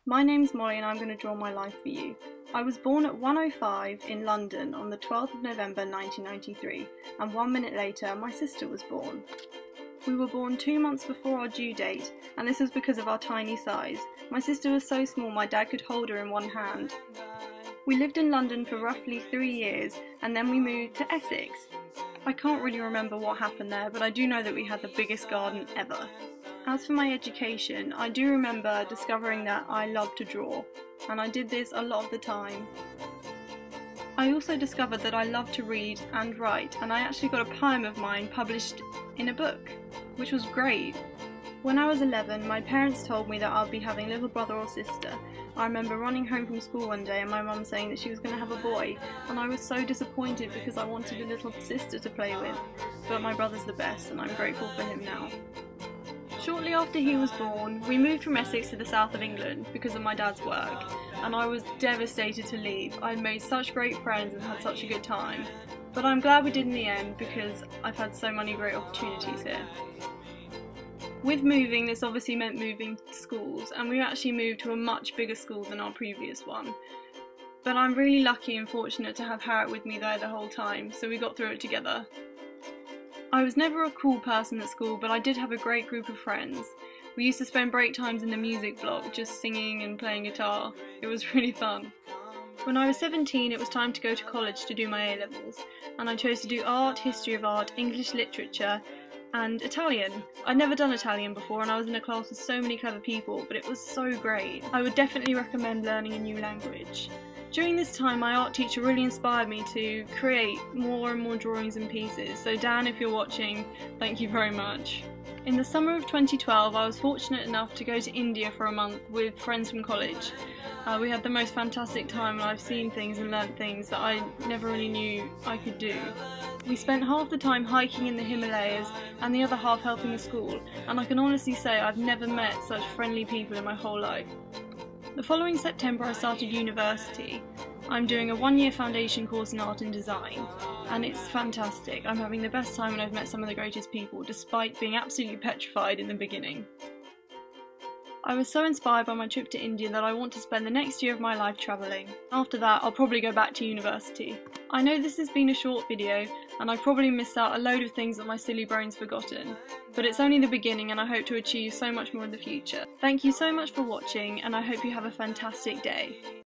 My name's Molly and I'm going to draw my life for you. I was born at 1:05 in London on the 12th of November 1993, and 1 minute later my sister was born. We were born 2 months before our due date, and this was because of our tiny size. My sister was so small my dad could hold her in one hand. We lived in London for roughly 3 years, and then we moved to Essex. I can't really remember what happened there, but I do know that we had the biggest garden ever. As for my education, I do remember discovering that I love to draw, and I did this a lot of the time. I also discovered that I love to read and write, and I actually got a poem of mine published in a book, which was great. When I was 11, my parents told me that I'll be having a little brother or sister. I remember running home from school one day and my mum saying that she was going to have a boy, and I was so disappointed because I wanted a little sister to play with, but my brother's the best and I'm grateful for him now. Shortly after he was born, we moved from Essex to the south of England because of my dad's work, and I was devastated to leave. I made such great friends and had such a good time, but I'm glad we did in the end because I've had so many great opportunities here. With moving, this obviously meant moving schools, and we actually moved to a much bigger school than our previous one. But I'm really lucky and fortunate to have Harriet with me there the whole time, so we got through it together. I was never a cool person at school, but I did have a great group of friends. We used to spend break times in the music block, just singing and playing guitar. It was really fun. When I was 17, it was time to go to college to do my A-levels, and I chose to do art, history of art, English literature, and Italian. I'd never done Italian before and I was in a class with so many clever people, but it was so great. I would definitely recommend learning a new language. During this time my art teacher really inspired me to create more and more drawings and pieces, so Dan, if you're watching, thank you very much. In the summer of 2012 I was fortunate enough to go to India for a month with friends from college. We had the most fantastic time and I've seen things and learnt things that I never really knew I could do. We spent half the time hiking in the Himalayas and the other half helping the school, and I can honestly say I've never met such friendly people in my whole life. The following September I started university. I'm doing a 1-year foundation course in art and design, and it's fantastic. I'm having the best time and I've met some of the greatest people, despite being absolutely petrified in the beginning. I was so inspired by my trip to India that I want to spend the next year of my life travelling. After that, I'll probably go back to university. I know this has been a short video, and I've probably missed out a load of things that my silly brain's forgotten, but it's only the beginning and I hope to achieve so much more in the future. Thank you so much for watching, and I hope you have a fantastic day.